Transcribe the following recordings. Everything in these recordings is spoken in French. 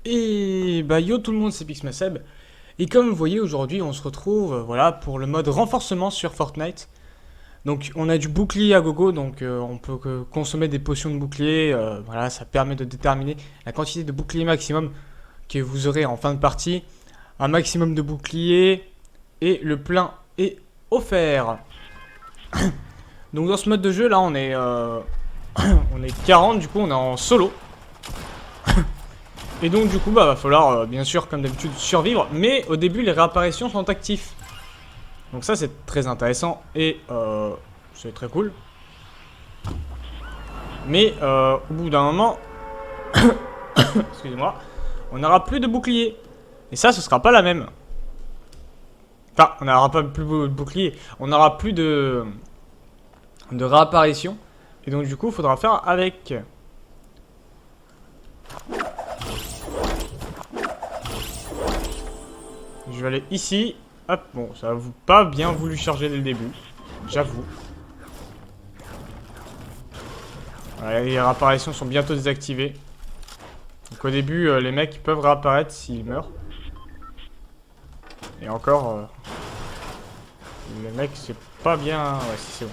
Et bah yo tout le monde, c'est Pixmaseb. Et comme vous voyez aujourd'hui on se retrouve voilà, pour le mode renforcement sur Fortnite. Donc on a du bouclier à gogo, donc on peut consommer des potions de bouclier. Voilà, ça permet de déterminer la quantité de bouclier maximum que vous aurez en fin de partie. Un maximum de bouclier et le plein est offert. Donc dans ce mode de jeu là on est, on est 40, du coup on est en solo. Et donc du coup bah va falloir bien sûr comme d'habitude survivre, mais au début les réapparitions sont actifs. Donc ça c'est très intéressant et c'est très cool. Mais au bout d'un moment, excusez-moi, on n'aura plus de bouclier. Et ça ce sera pas la même. Enfin on n'aura pas plus de bouclier, on n'aura plus de réapparition. Et donc du coup il faudra faire avec. Je vais aller ici. Hop, bon, ça n'a pas bien voulu charger dès le début. J'avoue. Voilà, les réapparitions sont bientôt désactivées. Donc au début, les mecs peuvent réapparaître s'ils meurent. Et encore, les mecs, c'est pas bien... Ouais, si, c'est bon.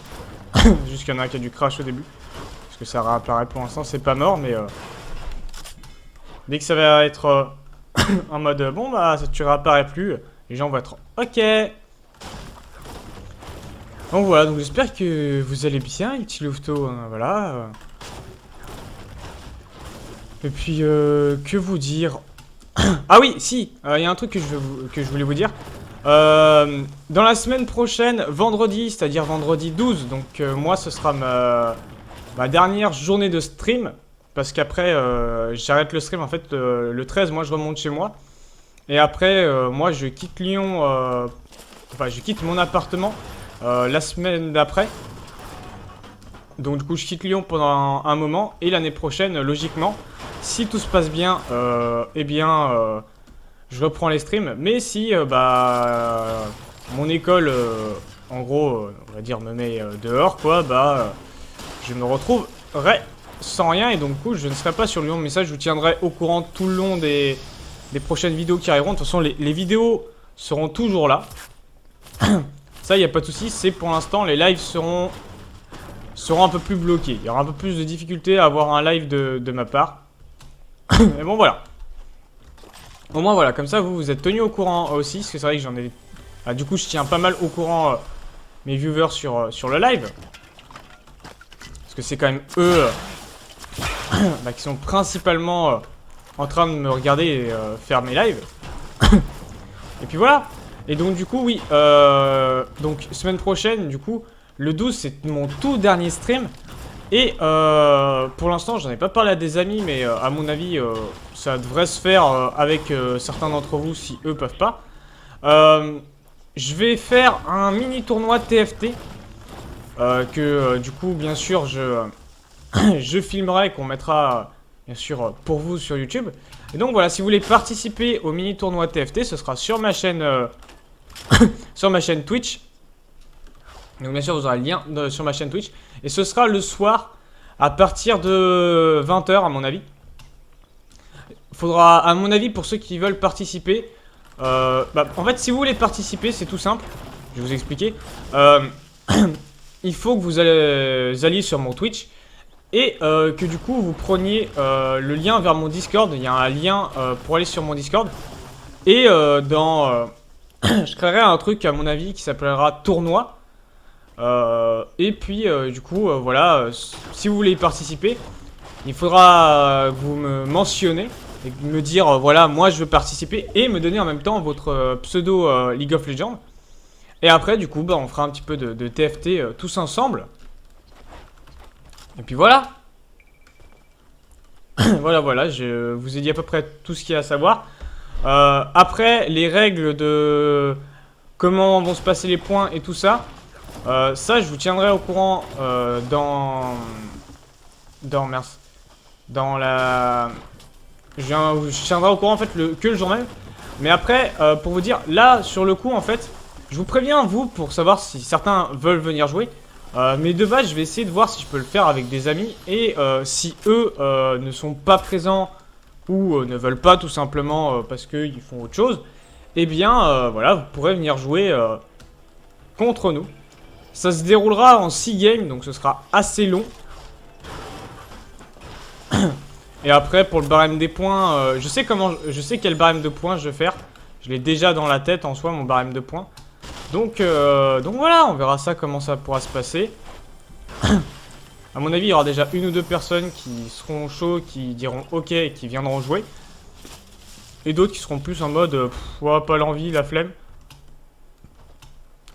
Juste qu'il y en a un qui a du crash au début. Parce que ça réapparaît pour l'instant, c'est pas mort, mais... dès que ça va être... en mode bon bah ça tu réapparais plus, les gens vont être ok. Donc voilà, donc j'espère que vous allez bien les petits louveteaux, hein, voilà. Et puis que vous dire. Ah oui si, il y a un truc que je voulais vous dire. Dans la semaine prochaine, vendredi, c'est-à-dire vendredi 12, donc moi ce sera ma dernière journée de stream. Parce qu'après, j'arrête le stream en fait le 13, moi je remonte chez moi. Et après, moi je quitte Lyon, enfin je quitte mon appartement la semaine d'après. Donc du coup je quitte Lyon pendant un moment. Et l'année prochaine, logiquement, si tout se passe bien, eh bien je reprends les streams. Mais si mon école, en gros, on va dire me met dehors quoi, bah je me retrouverai sans rien et donc du coup je ne serai pas sur le long message. Je vous tiendrai au courant tout le long des prochaines vidéos qui arriveront. De toute façon les vidéos seront toujours là. Ça il n'y a pas de souci. C'est pour l'instant les lives seront un peu plus bloqués. Il y aura un peu plus de difficulté à avoir un live de ma part. Mais bon voilà. Au moins voilà, comme ça vous êtes tenus au courant aussi. Parce que c'est vrai que j'en ai... Ah, du coup je tiens pas mal au courant mes viewers sur le live. Parce que c'est quand même eux qui sont principalement en train de me regarder et faire mes lives. Et puis voilà. Et donc du coup oui, donc semaine prochaine du coup, le 12 c'est mon tout dernier stream. Et pour l'instant j'en ai pas parlé à des amis, mais à mon avis ça devrait se faire avec certains d'entre vous si eux peuvent pas. Je vais faire un mini tournoi TFT que du coup bien sûr je filmerai, qu'on mettra bien sûr pour vous sur YouTube. Et donc voilà, si vous voulez participer au mini tournoi TFT, ce sera sur ma chaîne sur ma chaîne Twitch. Donc bien sûr vous aurez le lien sur ma chaîne Twitch. Et ce sera le soir à partir de 20 h à mon avis. Faudra, à mon avis, pour ceux qui veulent participer, en fait si vous voulez participer c'est tout simple. Je vais vous expliquer. Il faut que vous alliez sur mon Twitch. Et que du coup vous preniez le lien vers mon Discord. Il y a un lien pour aller sur mon Discord. Et je créerai un truc à mon avis qui s'appellera tournoi. Et puis du coup voilà, si vous voulez y participer, il faudra que vous me mentionner et me dire voilà moi je veux participer. Et me donner en même temps votre pseudo League of Legends. Et après du coup on fera un petit peu de TFT tous ensemble. Et puis voilà. voilà, je vous ai dit à peu près tout ce qu'il y a à savoir. Après, les règles de comment vont se passer les points et tout ça, ça je vous tiendrai au courant je tiendrai au courant en fait que le jour même. Mais après, pour vous dire, là sur le coup en fait, Je vous préviens, vous, pour savoir si certains veulent venir jouer. Mais de base, je vais essayer de voir si je peux le faire avec des amis. Et si eux ne sont pas présents ou ne veulent pas tout simplement parce qu'ils font autre chose, eh bien, voilà, vous pourrez venir jouer contre nous. Ça se déroulera en 6 games, donc ce sera assez long. Et après, pour le barème des points, je sais quel barème de points je vais faire. Je l'ai déjà dans la tête en soi, mon barème de points. Donc voilà, on verra ça, comment ça pourra se passer. À mon avis, il y aura déjà une ou deux personnes qui seront chauds, qui diront ok et qui viendront jouer. Et d'autres qui seront plus en mode, ouais, pas l'envie, la flemme.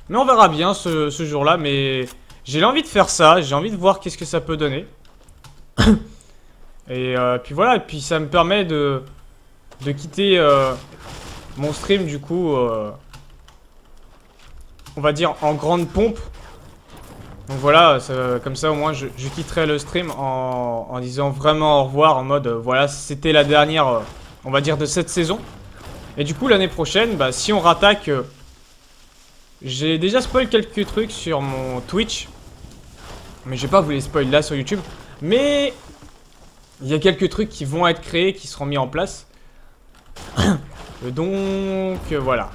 Mais on verra bien ce jour-là, mais j'ai envie de faire ça, j'ai envie de voir qu'est-ce que ça peut donner. Et puis voilà, et puis ça me permet de quitter mon stream du coup, on va dire en grande pompe. Donc voilà, comme ça au moins je quitterai le stream en disant vraiment au revoir, en mode voilà, c'était la dernière, on va dire, de cette saison. Et du coup l'année prochaine, bah, si on rattaque, j'ai déjà spoil quelques trucs sur mon Twitch. Mais je vais pas vous les spoil là sur YouTube. Mais il y a quelques trucs qui vont être créés, qui seront mis en place. Donc voilà.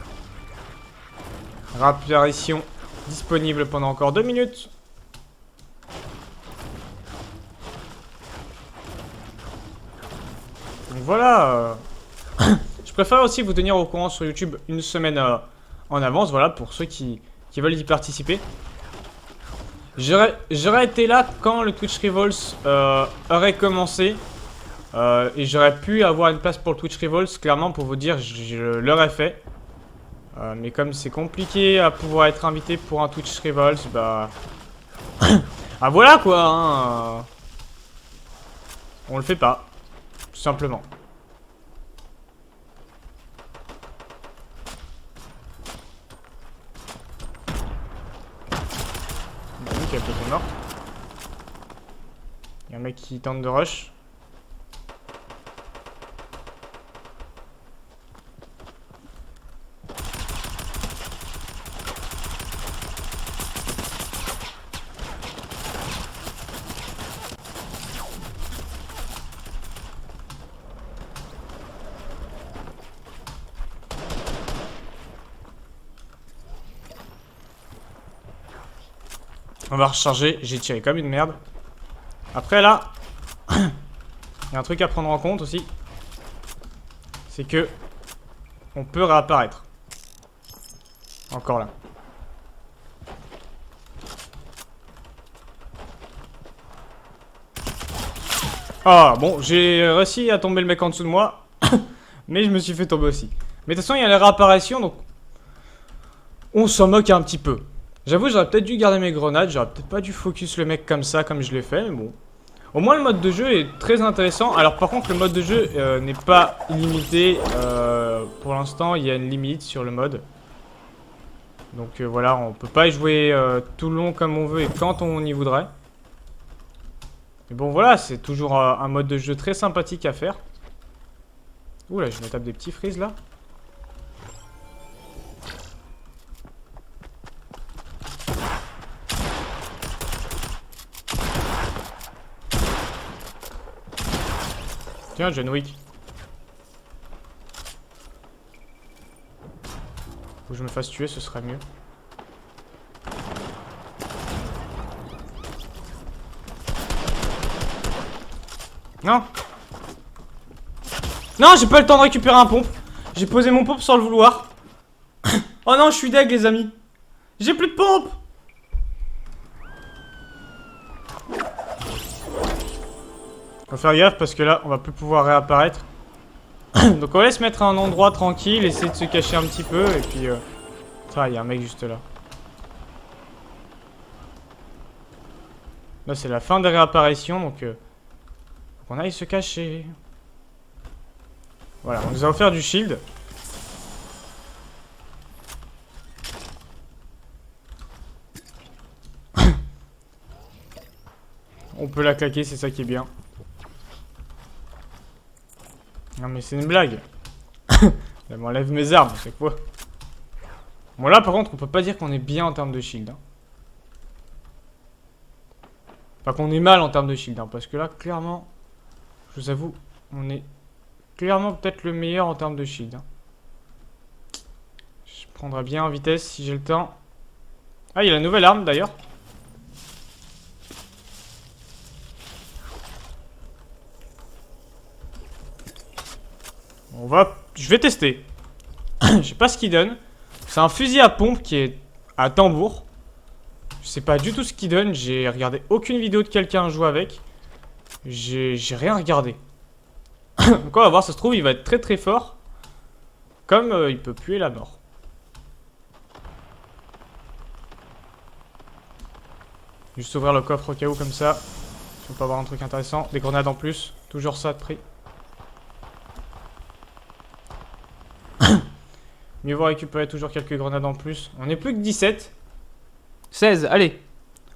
Réapparition disponible pendant encore 2 minutes. Donc voilà. Je préfère aussi vous tenir au courant sur YouTube une semaine en avance. Voilà, pour ceux qui veulent y participer. J'aurais été là quand le Twitch Revolts aurait commencé. Et j'aurais pu avoir une place pour le Twitch Revolts, clairement, pour vous dire, je l'aurais fait. Mais comme c'est compliqué à pouvoir être invité pour un Twitch Revolts, bah... ah voilà quoi, hein, on le fait pas, tout simplement. Il y a peut-être mort. Il y a un mec qui tente de rush. On va recharger, j'ai tiré comme une merde. Après là, il y a un truc à prendre en compte aussi. C'est que on peut réapparaître. Encore là. Ah bon, j'ai réussi à tomber le mec en dessous de moi. Mais je me suis fait tomber aussi. Mais de toute façon, il y a les réapparitions, donc on s'en moque un petit peu. J'avoue, j'aurais peut-être dû garder mes grenades, j'aurais peut-être pas dû focus le mec comme ça, comme je l'ai fait, mais bon. Au moins, le mode de jeu est très intéressant. Alors, par contre, le mode de jeu n'est pas illimité. Pour l'instant, il y a une limite sur le mode. Donc voilà, on peut pas y jouer tout le long comme on veut et quand on y voudrait. Mais bon, voilà, c'est toujours un mode de jeu très sympathique à faire. Ouh là, je me tape des petits freeze là. Tiens, John Wick. Faut que je me fasse tuer, ce serait mieux. Non. Non, j'ai pas le temps de récupérer un pompe. J'ai posé mon pompe sans le vouloir. Oh non, je suis deg, les amis. J'ai plus de pompe. Faut faire gaffe parce que là, on va plus pouvoir réapparaître. Donc on va se mettre à un endroit tranquille, essayer de se cacher un petit peu et puis... Ça, il y a un mec juste là. Là, c'est la fin des réapparitions, donc... faut qu'on aille se cacher. Voilà, on nous a offert du shield. On peut la claquer, c'est ça qui est bien. Non mais c'est une blague. Elle m'enlève mes armes à chaque fois. Bon là par contre on peut pas dire qu'on est bien en termes de shield. Hein. Enfin qu'on est mal en termes de shield. Hein, parce que là clairement, je vous avoue, on est clairement peut-être le meilleur en termes de shield. Hein. Je prendrai bien en vitesse si j'ai le temps. Ah il y a la nouvelle arme d'ailleurs. Je vais tester. Je sais pas ce qu'il donne. C'est un fusil à pompe qui est à tambour. Je sais pas du tout ce qu'il donne. J'ai regardé aucune vidéo de quelqu'un jouer avec. J'ai rien regardé. Donc on va voir, ça se trouve il va être très très fort. Comme il peut puer la mort. Juste ouvrir le coffre au cas où comme ça. Si on peut avoir un truc intéressant. Des grenades en plus. Toujours ça de prix. Mieux vaut récupérer toujours quelques grenades en plus. On est plus que 17. 16, allez.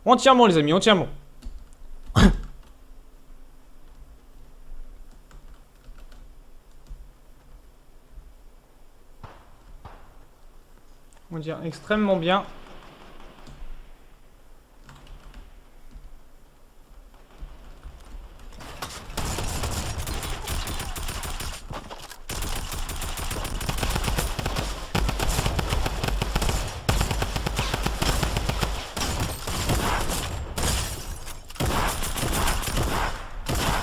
On tient bon les amis, on tient bon. On tient extrêmement bien.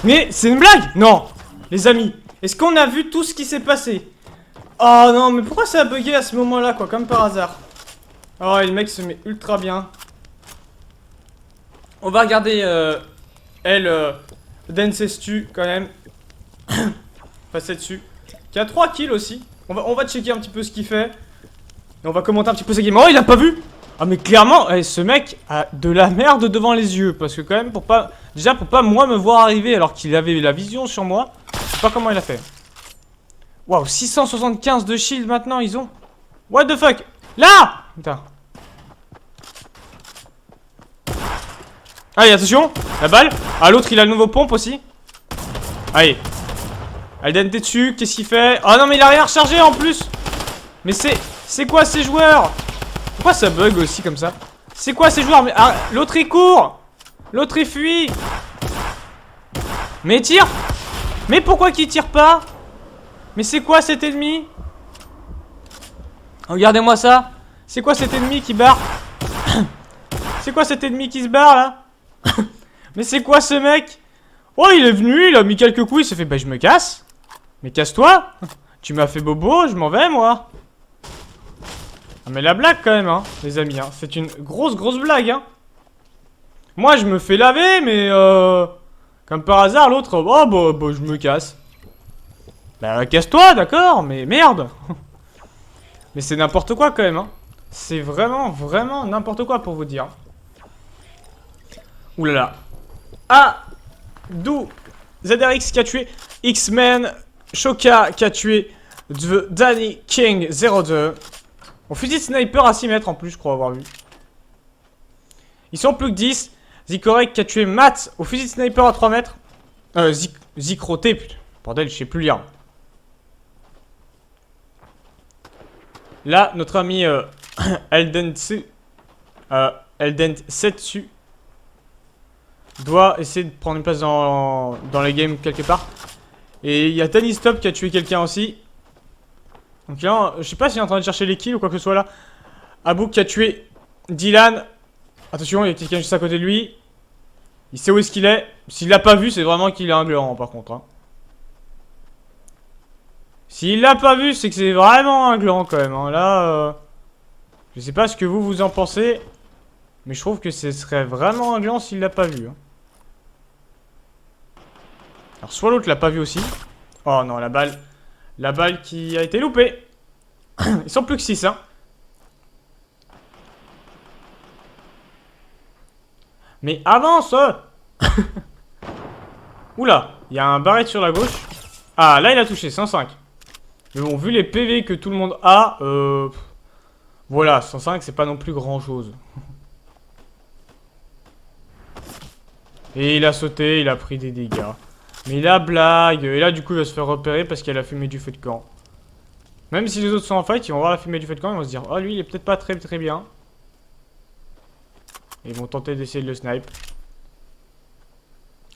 Mais c'est une blague? Non. Les amis, est-ce qu'on a vu tout ce qui s'est passé? Oh non, mais pourquoi ça a bugué à ce moment-là, quoi, comme par hasard? Oh, et le mec se met ultra bien. On va regarder, Densestu, quand même. Passer dessus. Qui a 3 kills aussi. On va checker un petit peu ce qu'il fait. Et on va commenter un petit peu sa game. Oh, il a pas vu? Ah, mais clairement, ce mec a de la merde devant les yeux. Parce que quand même, pour pas... Déjà, pour pas moi me voir arriver alors qu'il avait la vision sur moi. Je sais pas comment il a fait. Waouh, 675 de shield maintenant, ils ont. What the fuck? Là! Putain. Allez, attention, la balle. Ah, l'autre, il a le nouveau pompe aussi. Allez. Alden, t'es dessus, qu'est-ce qu'il fait? Oh non, mais il a rien rechargé en plus. Mais c'est quoi ces joueurs? Pourquoi ça bug aussi comme ça? C'est quoi ces joueurs? Mais ah, l'autre il court. L'autre il fuit. Mais il tire. Mais pourquoi qu'il tire pas? Mais c'est quoi cet ennemi? Regardez-moi ça. C'est quoi cet ennemi qui barre? C'est quoi cet ennemi qui se barre là? Mais c'est quoi ce mec? Oh, il est venu, il a mis quelques coups, il s'est fait bah je me casse. Mais casse-toi. Tu m'as fait bobo, je m'en vais moi. Ah, mais la blague quand même, hein, les amis, hein. C'est une grosse blague, hein. Moi, je me fais laver, mais comme par hasard, l'autre, oh, bah, je me casse. Bah, casse-toi, d'accord, mais merde. Mais c'est n'importe quoi quand même, hein. C'est vraiment n'importe quoi pour vous dire. Ouh là là. Ah, d'où ZRX qui a tué X-Men, Shoka qui a tué The Danny King 02. Au fusil de sniper à 6 mètres en plus, je crois avoir vu. Ils sont plus que 10. Zikorek qui a tué Matt au fusil de sniper à 3 mètres. Zikroté, putain. Bordel, je sais plus lire. Là, notre ami Elden Setsu doit essayer de prendre une place dans les games quelque part. Et il y a Danny Stop qui a tué quelqu'un aussi. Donc là, je sais pas s'il est en train de chercher les kills ou quoi que ce soit là. Abouk qui a tué Dylan. Attention, il y a quelqu'un juste à côté de lui. Il sait où est-ce qu'il est. S'il l'a pas vu, c'est vraiment qu'il est un gland par contre. Hein. S'il l'a pas vu, c'est que c'est vraiment un gland quand même. Hein. Là, je sais pas ce que vous en pensez. Mais je trouve que ce serait vraiment un gland s'il l'a pas vu. Hein. Alors soit l'autre l'a pas vu aussi. Oh non, la balle. La balle qui a été loupée. Ils sont plus que 6, hein. Mais avance. Oula, il y a un barrette sur la gauche. Ah, là il a touché, 105. Mais bon, vu les PV que tout le monde a, voilà, 105 c'est pas non plus grand chose. Et il a sauté, il a pris des dégâts. Mais la blague. Et là du coup il va se faire repérer parce qu'elle a fumé du feu de camp. Même si les autres sont en fight, ils vont voir la fumée du feu de camp, ils vont se dire, oh lui il est peut-être pas très très bien. Et ils vont tenter d'essayer de le snipe.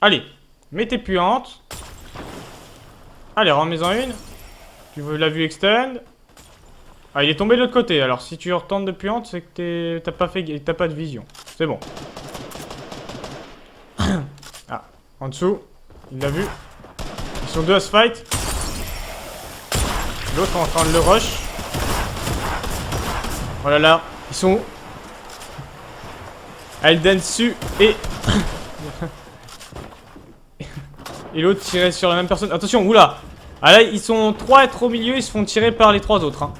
Allez, mets tes puantes. Allez, remets-en une. Tu veux la vue extend. Ah, il est tombé de l'autre côté. Alors, si tu retentes de puante, c'est que t'as pas de vision. C'est bon. Ah, en dessous. Il l'a vu. Ils sont deux à se fight. L'autre est en train de le rush. Oh là là. Ils sont où? Elden dessus et... et l'autre tirait sur la même personne. Attention, oula. Ah là, ils sont 3 à être au milieu. Ils se font tirer par les 3 autres. Hein.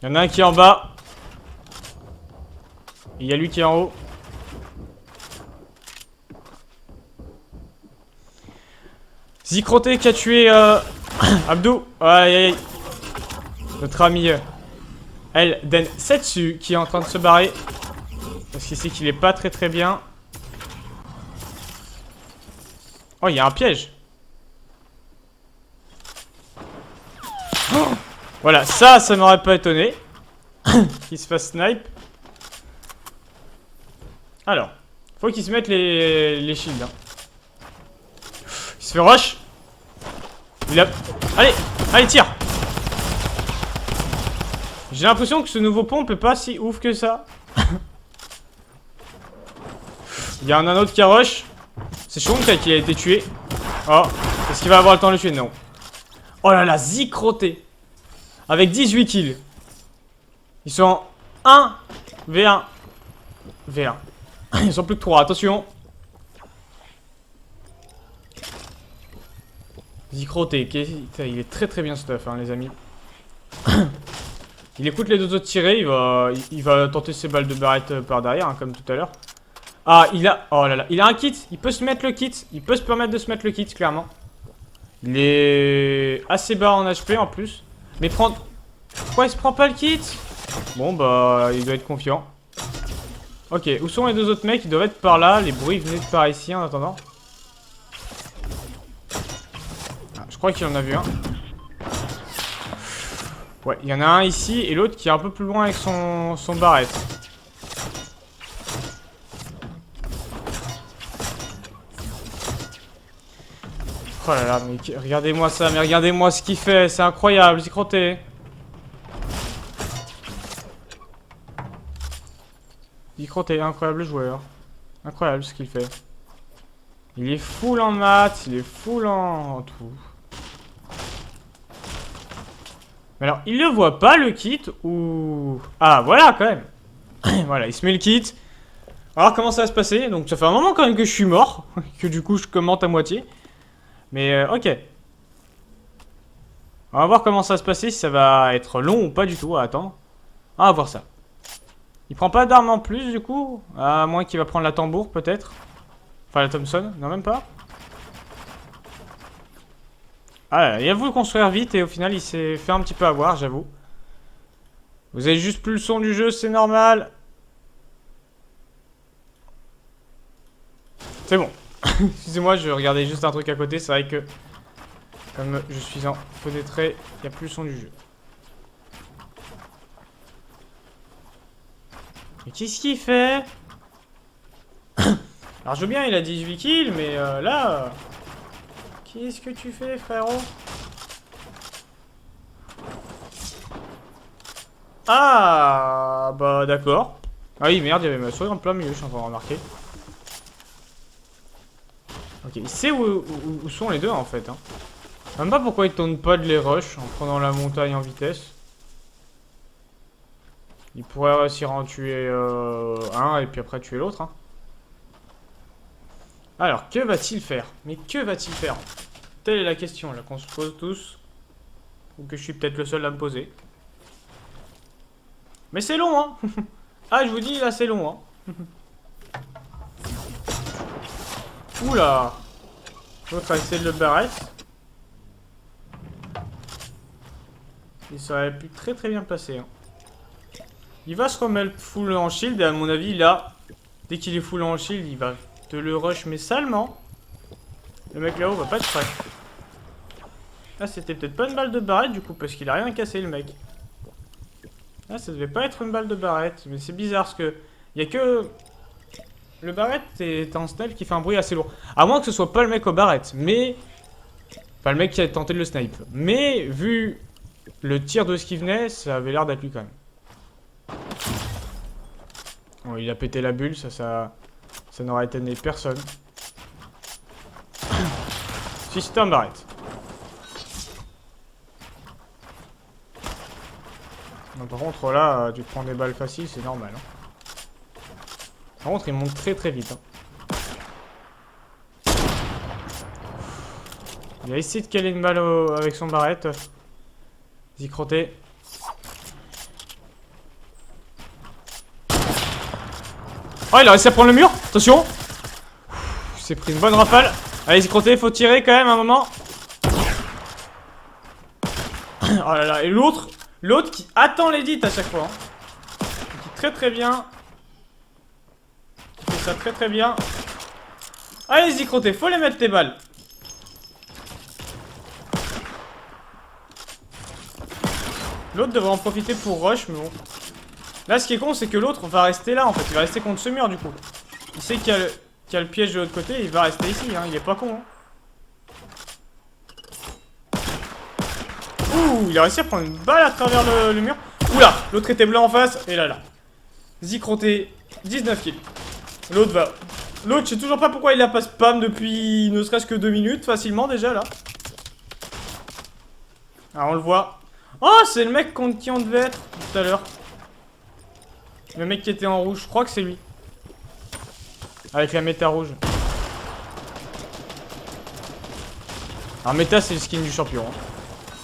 Il y en a un qui est en bas. Et il y a lui qui est en haut. Zikroté qui a tué Abdou. Aïe aïe aïe. Notre ami Elden Setsu qui est en train de se barrer. Parce qu'il sait qu'il est pas très très bien. Oh, il y a un piège. Oh, voilà, ça m'aurait pas étonné. Qu'il se fasse snipe. Alors, faut qu'il se mette les shields. Hein. Il se fait rush. Il a... Allez, allez, tire. J'ai l'impression que ce nouveau pompe est pas si ouf que ça. Il y en a un autre qui a rush. C'est Shonk qui a été tué. Oh, est-ce qu'il va avoir le temps de le tuer? Non. Oh là là, Zikroté. Avec 18 kills. Ils sont en 1 V1. V1. Ils sont plus que 3, attention. Zikroté, il est très très bien stuff, hein, les amis. Il écoute les deux autres tirer, il va tenter ses balles de barrette par derrière, hein, comme tout à l'heure. Ah, il a... Oh là là, il a un kit, il peut se mettre le kit. Il peut se permettre de se mettre le kit, clairement. Il est assez bas en HP en plus. Mais prendre... Pourquoi il se prend pas le kit? Bon, bah, il doit être confiant. Ok, où sont les deux autres mecs? Ils doivent être par là. Les bruits venaient de par ici en attendant. Ah, je crois qu'il en a vu un. Ouais, il y en a un ici et l'autre qui est un peu plus loin avec son barrette. Oh là là, mais regardez-moi ça, mais regardez-moi ce qu'il fait, c'est incroyable, Zikroté. Zikroté, incroyable joueur. Incroyable ce qu'il fait. Il est full en maths, il est full en tout. Mais alors, il le voit pas le kit ou... Ah, voilà quand même. Voilà, il se met le kit. Alors, comment ça va se passer? Donc, ça fait un moment quand même que je suis mort. Que du coup, je commente à moitié. Mais ok. On va voir comment ça va se passer, si ça va être long ou pas du tout à attendre. On va voir ça. Il prend pas d'armes en plus du coup. À moins qu'il va prendre la tambour peut-être. Enfin la Thompson, non même pas. Ah, il a voulu construire vite et au final il s'est fait un petit peu avoir, j'avoue. Vous avez juste plus le son du jeu, c'est normal. C'est bon. Excusez-moi, je regardais juste un truc à côté, c'est vrai que... Comme je suis en fenêtré, il n'y a plus le son du jeu. Mais qu'est-ce qu'il fait? Alors je veux bien, il a 18 kills, mais là... Qu'est-ce que tu fais, frérot? Ah, bah d'accord. Ah oui, merde, il y avait ma souris en plein milieu, je suis en train de remarquer. Ok, il sait où sont les deux en fait. Hein. Je sais même pas pourquoi il tourne pas de les rush en prenant la montagne en vitesse. Il pourrait réussir à en tuer un et puis après tuer l'autre. Hein. Alors, que va-t-il faire? Mais que va-t-il faire? Telle est la question là qu'on se pose tous. Ou que je suis peut-être le seul à me poser. Mais c'est long, hein. Ah, je vous dis, là, c'est long, hein. Oula. L'autre a essayé de le barrette. Il serait pu très très bien passer. Hein. Il va se remettre full en shield et à mon avis, là, dès qu'il est full en shield, il va te le rush, mais salement. Le mec là-haut va pas être prêt. Ah, c'était peut-être pas une balle de barrette du coup, parce qu'il a rien cassé le mec. Ah, ça devait pas être une balle de barrette, mais c'est bizarre parce que y a que le barrette est un snipe qui fait un bruit assez lourd. À moins que ce soit pas le mec au barrette, mais enfin le mec qui a tenté de le snipe. Mais vu le tir de ce qui venait, ça avait l'air d'être lui quand même. Bon, il a pété la bulle, ça n'aurait étonné personne. Si c'était un barrette. Non, par contre là, tu prends des balles faciles, c'est normal. Hein. Par contre, il monte très très vite. Hein. Il a essayé de caler une balle avec son barrette. Vas-y, crotté. Oh, il a réussi à prendre le mur. Attention. Il s'est pris une bonne rafale. Allez, crotté, faut tirer quand même un moment. Oh là là, et l'autre qui attend l'edit à chaque fois. Hein. Qui très très bien. Qui fait ça très très bien. Allez-y, crotté, faut les mettre tes balles. L'autre devrait en profiter pour rush, mais bon. Là, ce qui est con, c'est que l'autre va rester là, en fait. Il va rester contre ce mur, du coup. Il sait qu'il y a le piège de l'autre côté, il va rester ici, hein. Il est pas con, hein. Ouh, il a réussi à prendre une balle à travers le mur. Oula, l'autre était blanc en face, et là. Zikroté, 19 kills. L'autre va... L'autre, je sais toujours pas pourquoi il a pas spam depuis ne serait-ce que 2 minutes, facilement, déjà, là. Ah, on le voit. Oh, c'est le mec contre qui on devait être tout à l'heure. Le mec qui était en rouge, je crois que c'est lui. Avec la méta rouge. Alors méta c'est le skin du champion. Hein.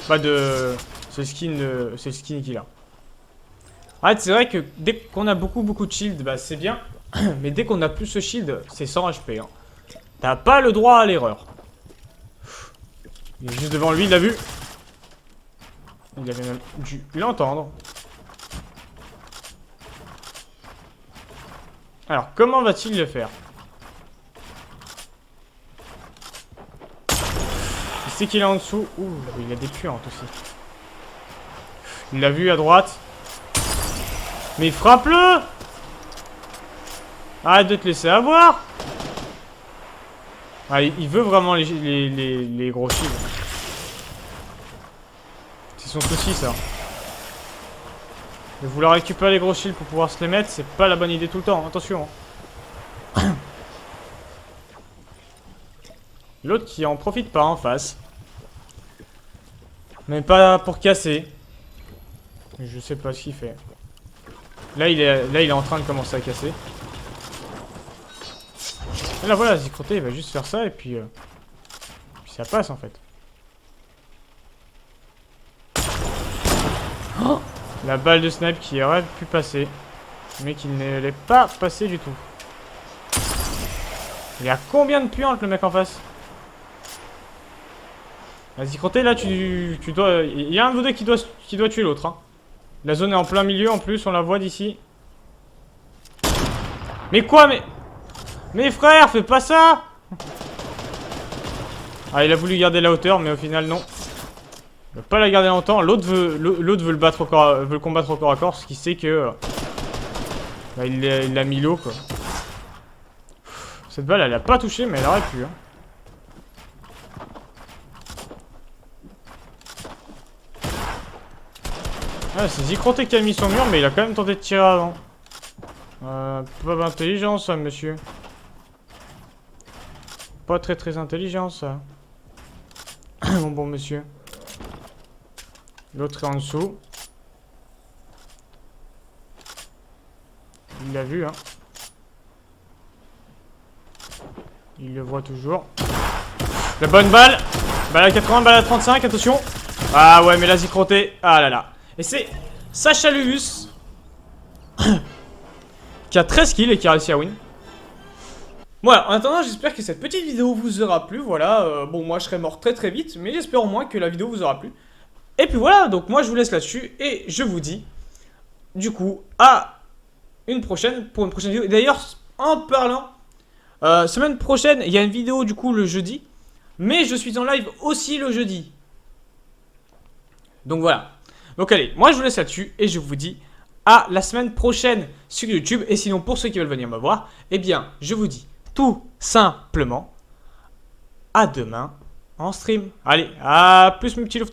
Pas de... C'est le skin qu'il a. Ah, c'est vrai que dès qu'on a beaucoup de shield, bah c'est bien. Mais dès qu'on a plus ce shield, c'est 100 HP. Hein. T'as pas le droit à l'erreur. Il est juste devant lui, il l'a vu. Il avait même dû l'entendre. Alors, comment va-t-il le faire? Il sait qu'il est en dessous. Ouh, il a des puantes aussi. Il l'a vu à droite. Mais frappe-le! Arrête de te laisser avoir! Ah, il veut vraiment les gros shields. C'est son souci, ça. De vouloir récupérer les gros shields pour pouvoir se les mettre, c'est pas la bonne idée tout le temps, attention. Hein. L'autre qui en profite pas en face. Mais pas pour casser. Je sais pas ce qu'il fait. Là il est en train de commencer à casser. Et là voilà, Zikroté il va juste faire ça et puis ça passe en fait. Oh, la balle de snipe qui aurait pu passer. Mais qui ne l'est pas passé du tout. Il a combien de puantes le mec en face? Vas-y, Croté, là, tu dois... Il y a un de vous deux qui doit tuer l'autre. Hein. La zone est en plein milieu, en plus, on la voit d'ici. Mais quoi, mais... Mais frère, fais pas ça! Ah, il a voulu garder la hauteur, mais au final, non. Il va pas la garder longtemps. L'autre veut le combattre au corps à corps, parce qu'il sait que... Bah, il l'a mis low, quoi. Cette balle, elle a pas touché, mais elle aurait pu, hein. Ah, c'est Zikroté qui a mis son mur, mais il a quand même tenté de tirer avant. Pas d'intelligence, ça, monsieur. Pas très intelligent, ça. Mon bon monsieur. L'autre est en dessous. Il l'a vu, hein. Il le voit toujours. La bonne balle. Balle à 80, balle à 35, attention. Ah ouais, mais là, Zikroté. Ah là là. Et c'est Sacha Lulus qui a 13 kills et qui a réussi à win. Voilà, en attendant, j'espère que cette petite vidéo vous aura plu. Voilà, bon, moi je serai mort très vite, mais j'espère au moins que la vidéo vous aura plu. Et puis voilà, donc moi je vous laisse là-dessus et je vous dis, du coup, à une prochaine, pour une prochaine vidéo. Et d'ailleurs, en parlant, semaine prochaine, il y a une vidéo du coup le jeudi, mais je suis en live aussi le jeudi. Donc voilà. Donc allez, moi je vous laisse là-dessus et je vous dis à la semaine prochaine sur YouTube. Et sinon, pour ceux qui veulent venir me voir, eh bien, je vous dis tout simplement à demain en stream. Allez, à plus mes petits loups.